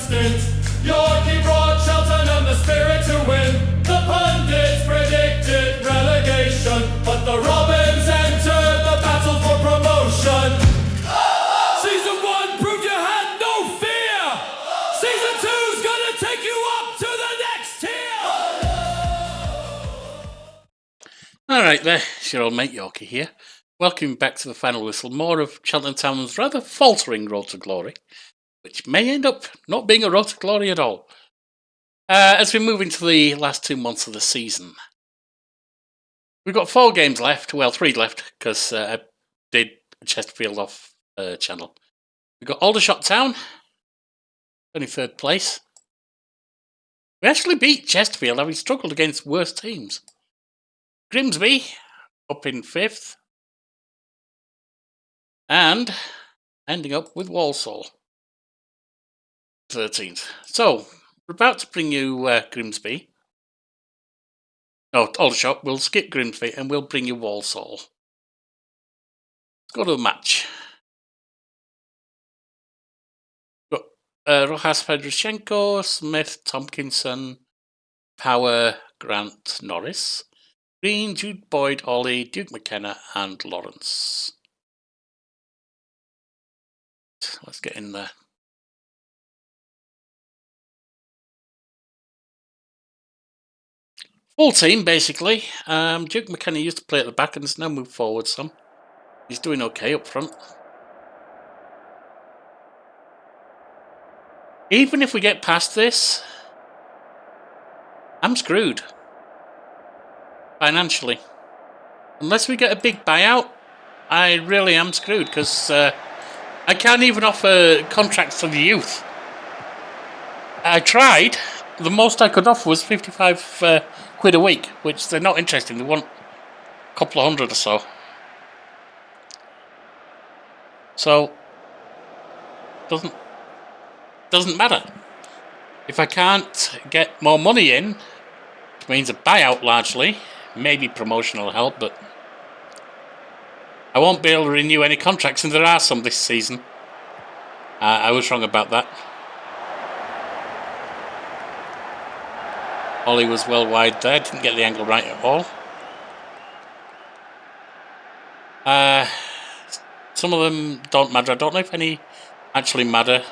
stint. Yorkie brought Shelton and the Spirit to win. The pundits predicted relegation, but the Robins entered the battle for promotion. Season 1 proved you had no fear. Season 2's gonna take you up to the next tier. Alright there, it's your old mate Yorkie here. Welcome back to the final whistle. More of Cheltenham Town's rather faltering road to glory, which may end up not being a road to glory at all. As we move into the last 2 months of the season, we've got 4 games left. Well, 3 left because I did Chesterfield off channel. We've got Aldershot Town, 23rd place. We actually beat Chesterfield, having struggled against worse teams. Grimsby up in 5th. And ending up with Walsall, 13th. So, we're about to bring you Grimsby. No, Aldershot. We'll skip Grimsby and we'll bring you Walsall. Let's go to the match. Got Rojas Fedorchenko, Smith, Tompkinson, Power, Grant, Norris, Green, Jude Boyd, Ollie, Duke McKenna, and Lawrence. Let's get in there. Full team, basically. Duke McKenna used to play at the back and has now moved forward some. He's doing okay up front. Even if we get past this, I'm screwed. Financially. Unless we get a big buyout, I really am screwed because I can't even offer contracts to the youth. I tried. The most I could offer was 55 quid a week, which they're not interested in. They want a couple of hundred or so. So, doesn't matter. If I can't get more money in, which means a buyout largely, maybe promotional help, but I won't be able to renew any contracts, and there are some this season. I was wrong about that. Ollie was well wide there, didn't get the angle right at all. Some of them don't matter. I don't know if any actually matter.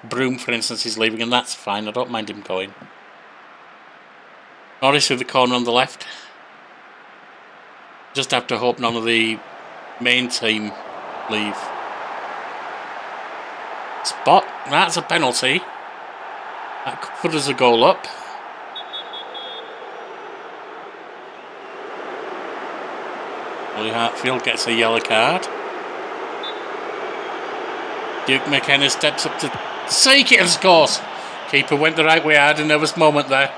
Broom, for instance, is leaving, and that's fine. I don't mind him going. Norris with the corner on the left. Just have to hope none of the main team leave. Spot. That's a penalty. That could put us a goal up. Ollie Hartfield gets a yellow card. Duke McKenna steps up to sake it and scores. Keeper went the right way. I had a nervous moment there.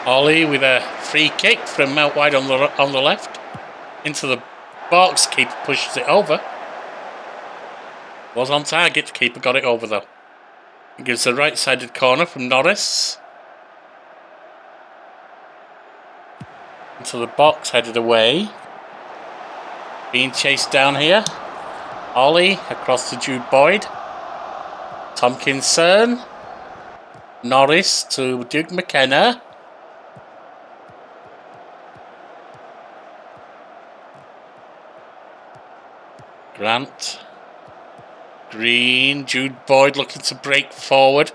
Ollie with a free kick from out wide on the left into the box. Keeper pushes it over. Was on target. Keeper got it over though. It gives a right-sided corner from Norris into the box, headed away. Being chased down here. Ollie across to Jude Boyd. Tompkinson. Norris to Duke McKenna. Grant. Green. Jude Boyd looking to break forward.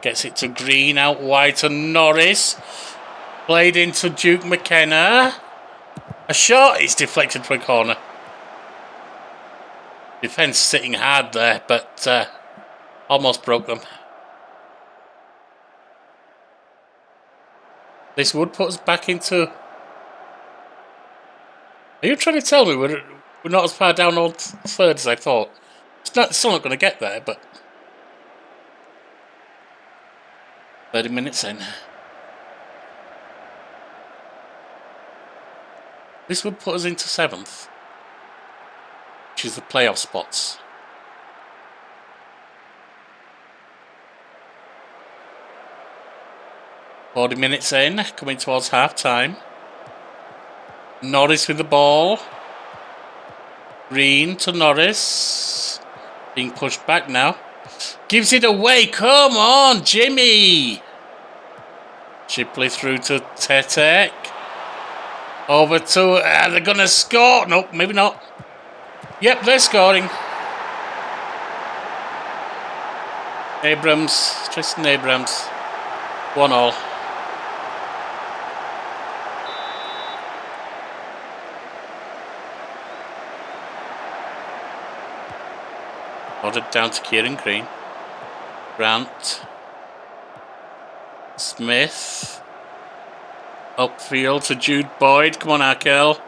Gets it to Green out wide to Norris. Played into Duke McKenna. A shot is deflected for a corner. Defence sitting hard there, but almost broke them. This would put us back into... Are you trying to tell me we're not as far down on third as I thought? It's still not going to get there, but 30 minutes in. This would put us into 7th, which is the playoff spots. 40 minutes in, coming towards half time. Norris with the ball. Green to Norris. Being pushed back now. Gives it away. Come on, Jimmy. Shipley through to Tetek. Over to... they're going to score. Nope, maybe not. Yep, they're scoring. Abrams. Tristan Abrams. 1-1. Ordered down to Kieran Green. Grant. Smith. Upfield to Jude Boyd. Come on, Akel.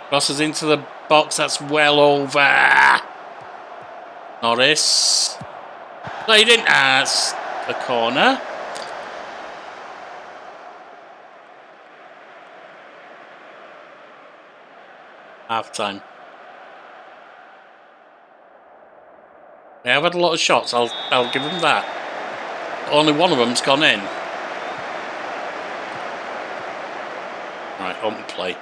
Crosses into the box. That's well over. Norris. No, he didn't. That's the corner. Half time. They have had a lot of shots, I'll give them that. Only one of them's gone in. Right, on play.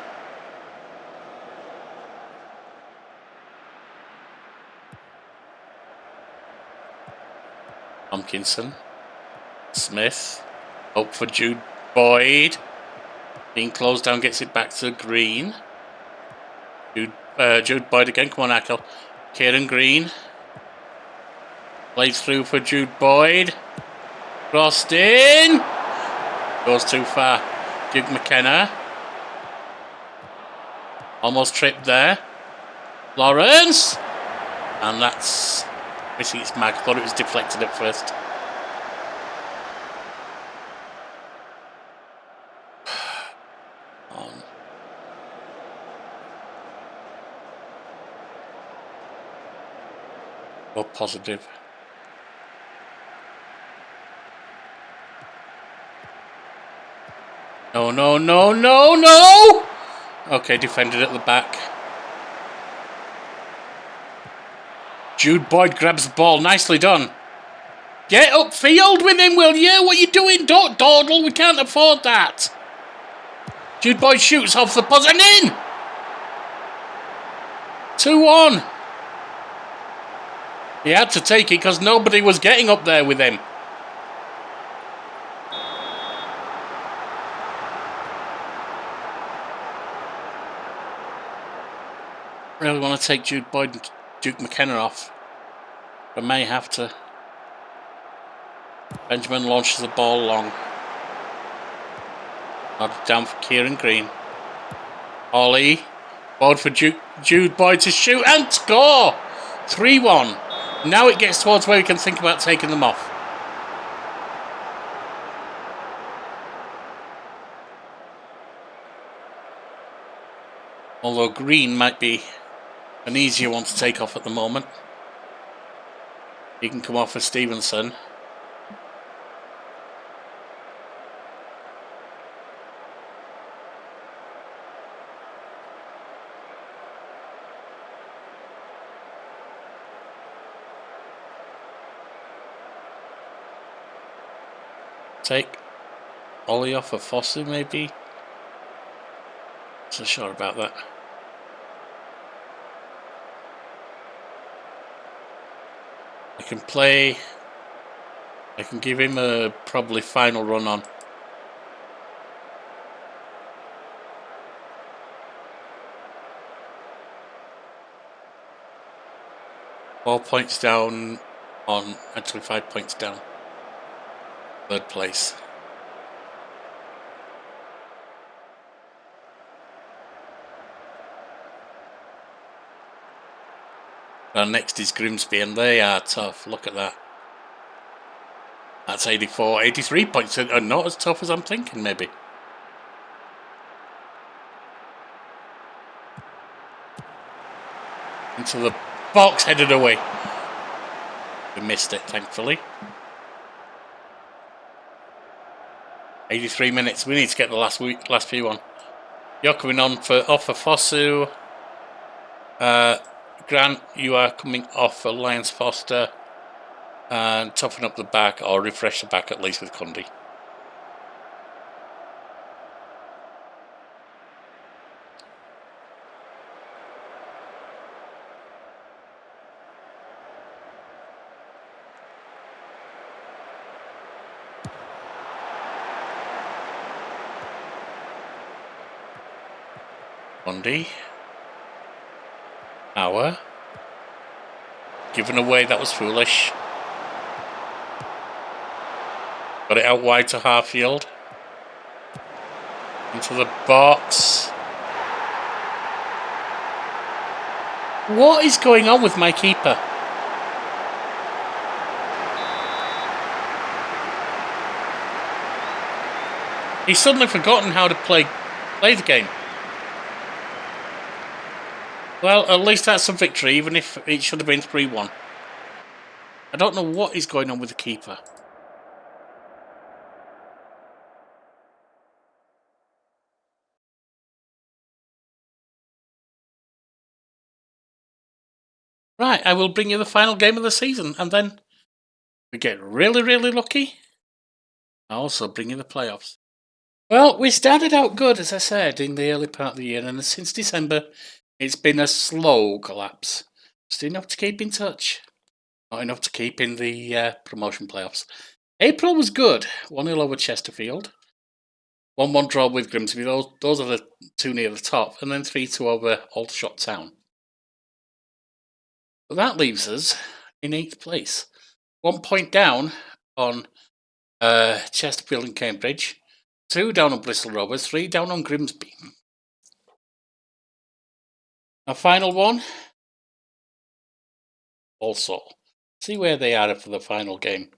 Tompkinson. Smith. Up for Jude Boyd. Being closed down, gets it back to Green. Jude Boyd again, come on Akel. Kieran Green. Plays through for Jude Boyd. Crossed in. Goes too far. Duke McKenna. Almost tripped there. Lawrence. And that's missing its mag. Thought it was deflected at first. More positive. No, no, no, no, no! Okay, defended at the back. Jude Boyd grabs the ball. Nicely done. Get upfield with him, will you? What are you doing? Don't dawdle. We can't afford that. Jude Boyd shoots off the post and in! 2-1. He had to take it because nobody was getting up there with him. Really want to take Jude Boyd and Duke McKenna off. But may have to. Benjamin launches the ball long. Nodded down for Kieran Green. Ollie. Ball for Jude Boyd to shoot and score! 3-1. Now it gets towards where we can think about taking them off. Although Green might be an easier one to take off at the moment. He can come off for Stevenson. Take Ollie off for Fosu, maybe? Not so sure about that. I can play. I can give him a probably final run on. Four points down on, actually 5 points down. Third place. Our next is Grimsby and they are tough. Look at that. That's 84, 83 points. Not as tough as I'm thinking, maybe. Into the box, headed away. We missed it, thankfully. 83 minutes. We need to get the last few on. You're coming on off for Fosu. Grant, you are coming off for Lyons Foster. And toughen up the back, or refresh the back at least with Cundy. Bundy. Power. Given away, that was foolish. Got it out wide to Harfield. Into the box. What is going on with my keeper? He's suddenly forgotten how to play the game. Well, at least that's a victory, even if it should have been 3-1. I don't know what is going on with the keeper. Right, I will bring you the final game of the season, and then we get really, really lucky. I'll also bring you the playoffs. Well, we started out good, as I said, in the early part of the year, and since December, it's been a slow collapse. Just enough to keep in touch. Not enough to keep in the promotion playoffs. April was good. 1-0 over Chesterfield. 1-1 draw with Grimsby. Those are the two near the top. And then 3-2 over Aldershot Town. But that leaves us in 8th place. 1 point down on Chesterfield and Cambridge. 2 down on Bristol Rovers. 3 down on Grimsby. Our final one. Also. See where they are for the final game.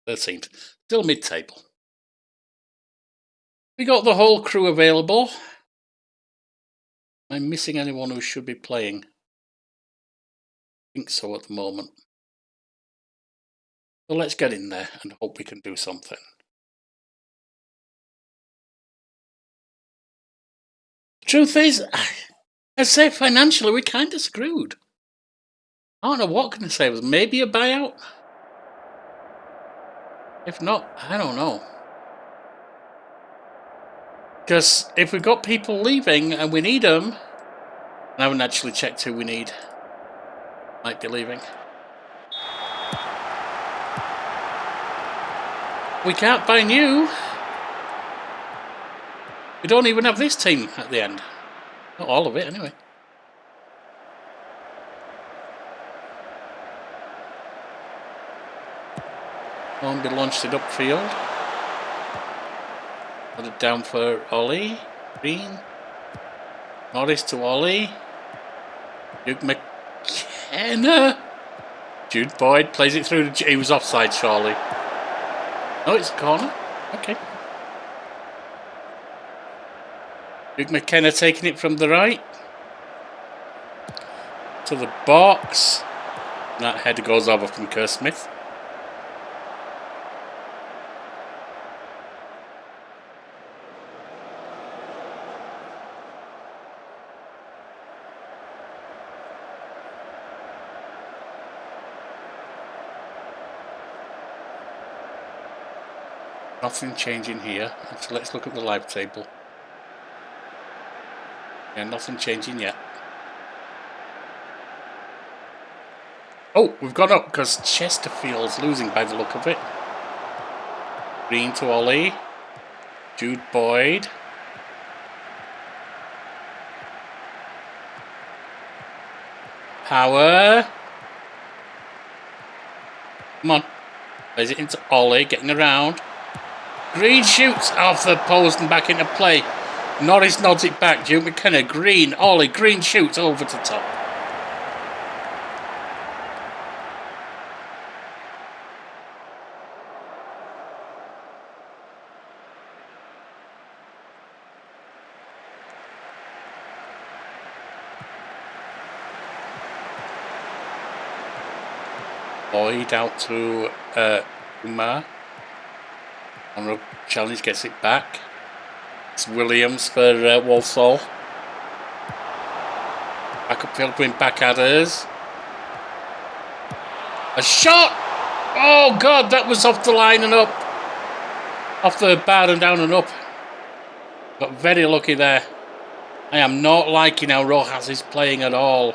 13th. Still mid-table. We got the whole crew available. Am I missing anyone who should be playing? I think so at the moment. So let's get in there and hope we can do something. The truth is, I say financially we're kind of screwed. I don't know what can I say. Was maybe a buyout? If not, I don't know. Because if we've got people leaving and we need them, I haven't actually checked who we need. Might be leaving. We can't buy new. We don't even have this team at the end. Not all of it, anyway. Hornby launched it upfield. Put it down for Ollie. Green. Morris to Ollie. Duke McKenna. Jude Boyd plays it through. He was offside, surely. Oh, it's a corner. Okay. Duke McKenna taking it from the right. To the box. That header goes over from Kerr Smith. Nothing changing here. So let's look at the live table. Yeah, nothing changing yet. Oh, we've gone up because Chesterfield's losing by the look of it. Green to Ollie. Jude Boyd. Power. Come on. Plays it into Ollie, getting around. Green shoots off the post and back into play. Norris nods it back. Duke McKenna, Green, Ollie, Green shoots over to top. Boyd out to Umar. On a challenge, gets it back. It's Williams for Walsall. Back upfield, going back at us. A shot! Oh God, that was off the line and up. Off the bar and down and up. Got very lucky there. I am not liking how Rojas is playing at all.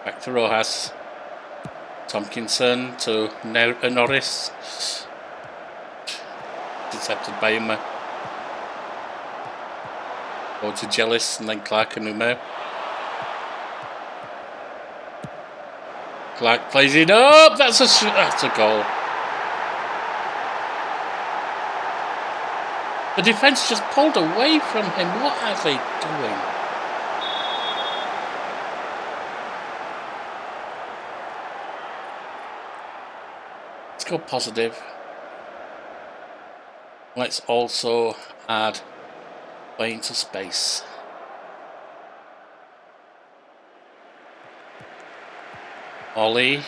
Back to Rojas. Tompkinson to Norris. Intercepted by him. Go to Jealous and then Clark and Umer. Clark plays it up. That's a goal. The defence just pulled away from him. What are they doing? Let's go positive. Let's also add play into space. Ollie.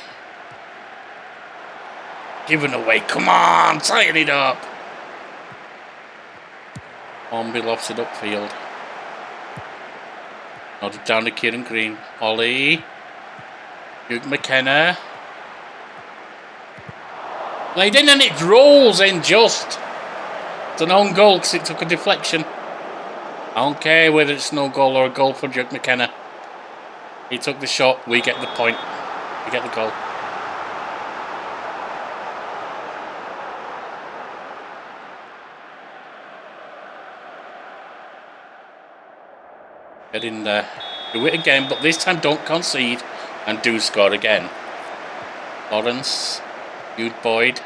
Giving away. Come on, tighten it up. Hornby lofts it upfield. Nodded down to Kieran Green. Ollie. Duke McKenna. Laid in and it rolls in just. It's an own goal because it took a deflection. I don't care whether it's no goal or a goal for Duke McKenna. He took the shot, we get the point. We get the goal. Get in there. Do it again, but this time don't concede and do score again. Lawrence. Jude Boyd.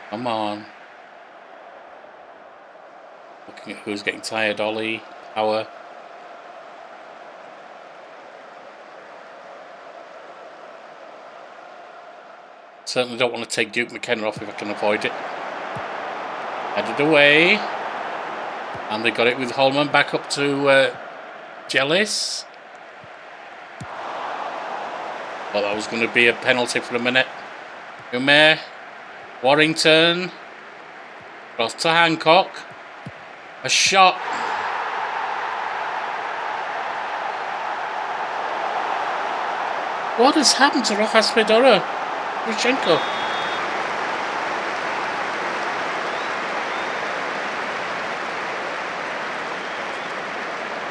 Come on. Looking at who's getting tired. Ollie, Power. Certainly don't want to take Duke McKenna off if I can avoid it. Headed away. And they got it with Holman back up to Jealous. Well, that was going to be a penalty for a minute. Umer. Warrington. Cross to Hancock. A shot. What has happened to Rojas Fedora? Rushenko.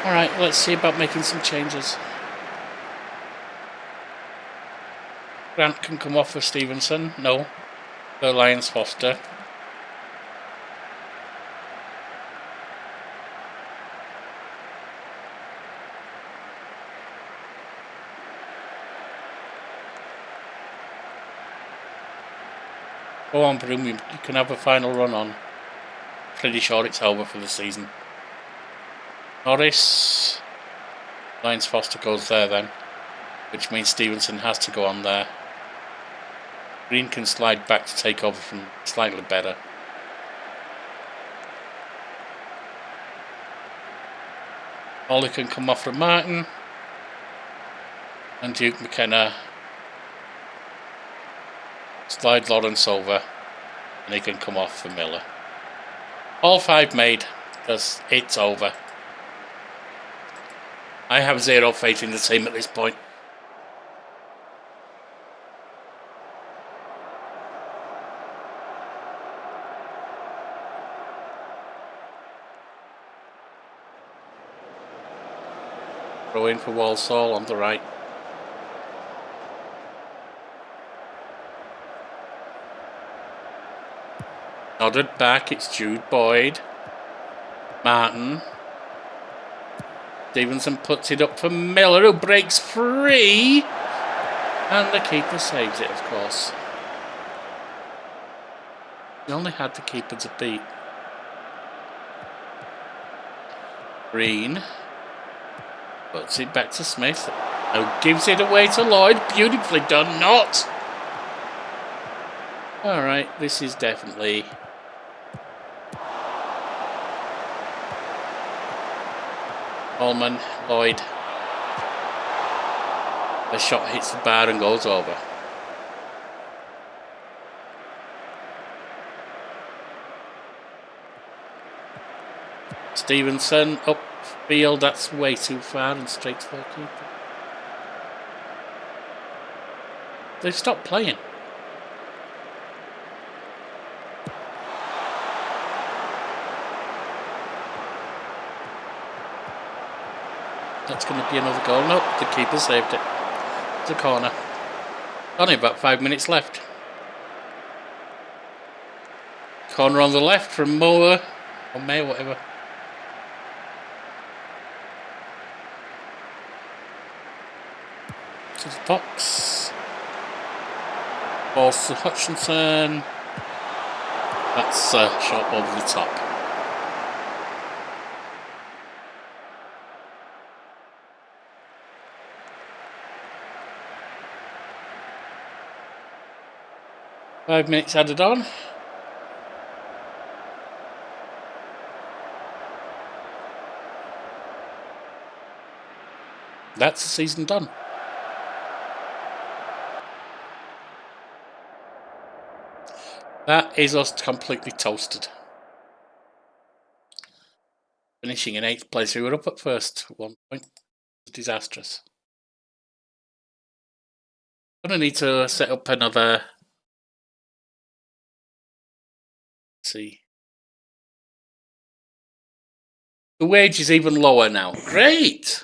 Alright, let's see about making some changes. Grant can come off for Stevenson. No. For Lyons Foster. Go on, Broom, you can have a final run on. Pretty sure it's over for the season. Norris. Lyons Foster goes there then. Which means Stevenson has to go on there. Green can slide back to take over from slightly better. Ollie can come off from Martin. And Duke McKenna. Slide Lawrence over. And he can come off for Miller. All 5 made. Because it's over. I have zero faith in the team at this point. Throw in for Walsall on the right. Nodded back, it's Jude Boyd. Martin. Stevenson puts it up for Miller, who breaks free. And the keeper saves it, of course. He only had the keeper to beat. Green. Puts it back to Smith. Now gives it away to Lloyd. Beautifully done. Not. Alright, this is definitely... Allman, Lloyd. The shot hits the bar and goes over. Stevenson up field, that's way too far and straight to their keeper. They've stopped playing. That's going to be another goal. Nope, the keeper saved it. It's a corner. Only about 5 minutes left. Corner on the left from Moore or May, whatever. To the box. Balls to Hutchinson. That's a shot over the top. Five minutes added on. That's the season done. That is us completely toasted. Finishing in 8th place. We were up at first at one point. It was disastrous. Gonna need to set up another. Let's see. The wage is even lower now. Great!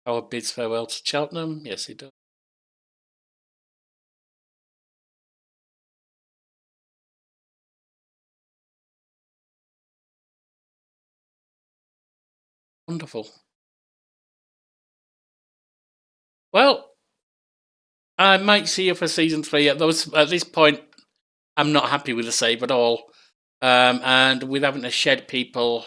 Our bids farewell to Cheltenham. Yes, he does. Wonderful. Well, I might see you for season 3. At this point, I'm not happy with the save at all. And with having to shed people,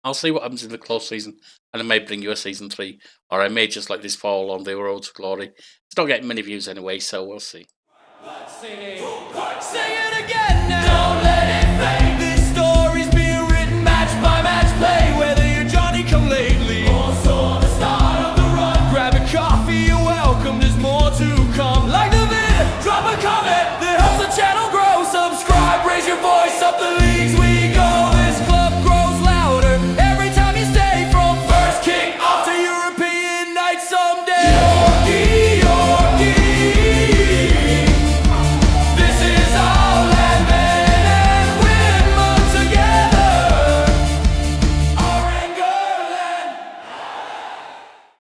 I'll see what happens in the close season. And I may bring you a season 3. Or I may just let this fall on the road to glory. It's not getting many views anyway, so we'll see. Sing it again!